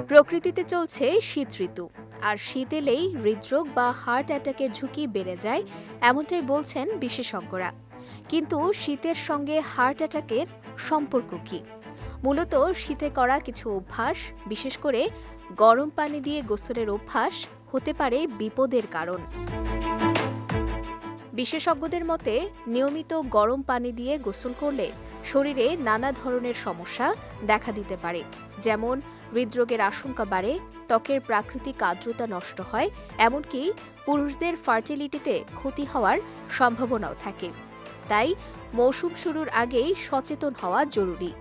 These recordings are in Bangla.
প্রকৃতিতে চলছে শীত ঋতু, আর শীত এলেই হৃদরোগ বা হার্ট অ্যাটাকের ঝুঁকি বেড়ে যায়, এমনটাই বলছেন বিশেষজ্ঞরা। কিন্তু শীতের সঙ্গে হার্ট অ্যাটাকের সম্পর্ক কি? মূলত শীতে করা কিছু অভ্যাস, বিশেষ করে গরম পানি দিয়ে গোসলের অভ্যাস হতে পারে বিপদের কারণ। বিশেষজ্ঞদের মতে নিয়মিত গরম পানি দিয়ে গোসল করলে শরীরে নানা ধরনের সমস্যা দেখা দিতে পারে, যেমন হৃদরোগের আশঙ্কা বাড়ে, ত্বকের প্রাকৃতিক আর্দ্রতা নষ্ট হয়, এমনকি পুরুষদের ফার্টিলিটিতে ক্ষতি হওয়ার সম্ভাবনাও থাকে। তাই মৌসুম শুরুর আগেই সচেতন হওয়া জরুরি।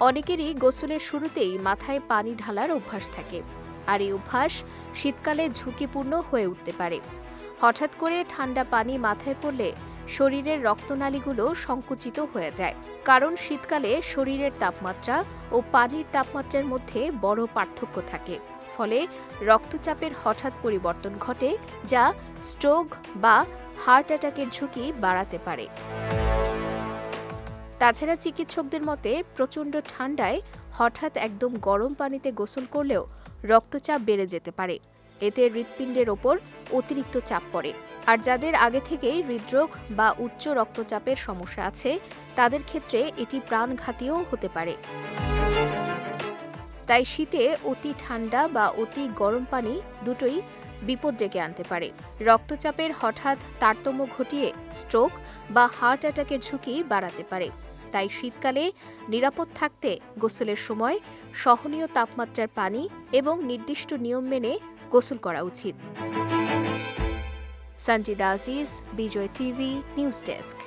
অনেকেরই গোসলের শুরুতেই মাথায় পানি ঢালার অভ্যাস থাকে, আর এই অভ্যাস শীতকালে ঝুঁকিপূর্ণ হয়ে উঠতে পারে। হঠাৎ করে ঠান্ডা পানি মাথায় পড়লে শরীরের রক্তনালীগুলো সংকুচিত হয়ে যায়, কারণ শীতকালে শরীরের তাপমাত্রা ও পানির তাপমাত্রার মধ্যে বড় পার্থক্য থাকে। ফলে রক্তচাপের হঠাৎ পরিবর্তন ঘটে, যা স্ট্রোক বা হার্ট অ্যাটাকের ঝুঁকি বাড়াতে পারে। তাছাড়া চিকিৎসকদের মতে প্রচণ্ড ঠান্ডায় হঠাৎ একদম গরম পানিতে গোসল করলেও রক্তচাপ বেড়ে যেতে পারে। এতে হৃৎপিণ্ডের ওপর অতিরিক্ত চাপ পড়ে, আর যাদের আগে থেকেই হৃদরোগ বা উচ্চ রক্তচাপের সমস্যা আছে তাদের ক্ষেত্রে এটি প্রাণঘাতীও হতে পারে। তাই শীতে অতি ঠান্ডা বা অতি গরম পানি দুটোই বিপদ ডেকে আনতে পারে। রক্তচাপের হঠাৎ তারতম্য ঘটিয়ে স্ট্রোক বা হার্ট অ্যাটাকের ঝুঁকি বাড়াতে পারে। তাই শীতকালে নিরাপদ থাকতে গোসলের সময় সহনীয় তাপমাত্রার পানি এবং নির্দিষ্ট নিয়ম মেনে গোসল করা উচিত। সঞ্জিদা আজিজ, বিজয় টিভি নিউজ ডেস্ক।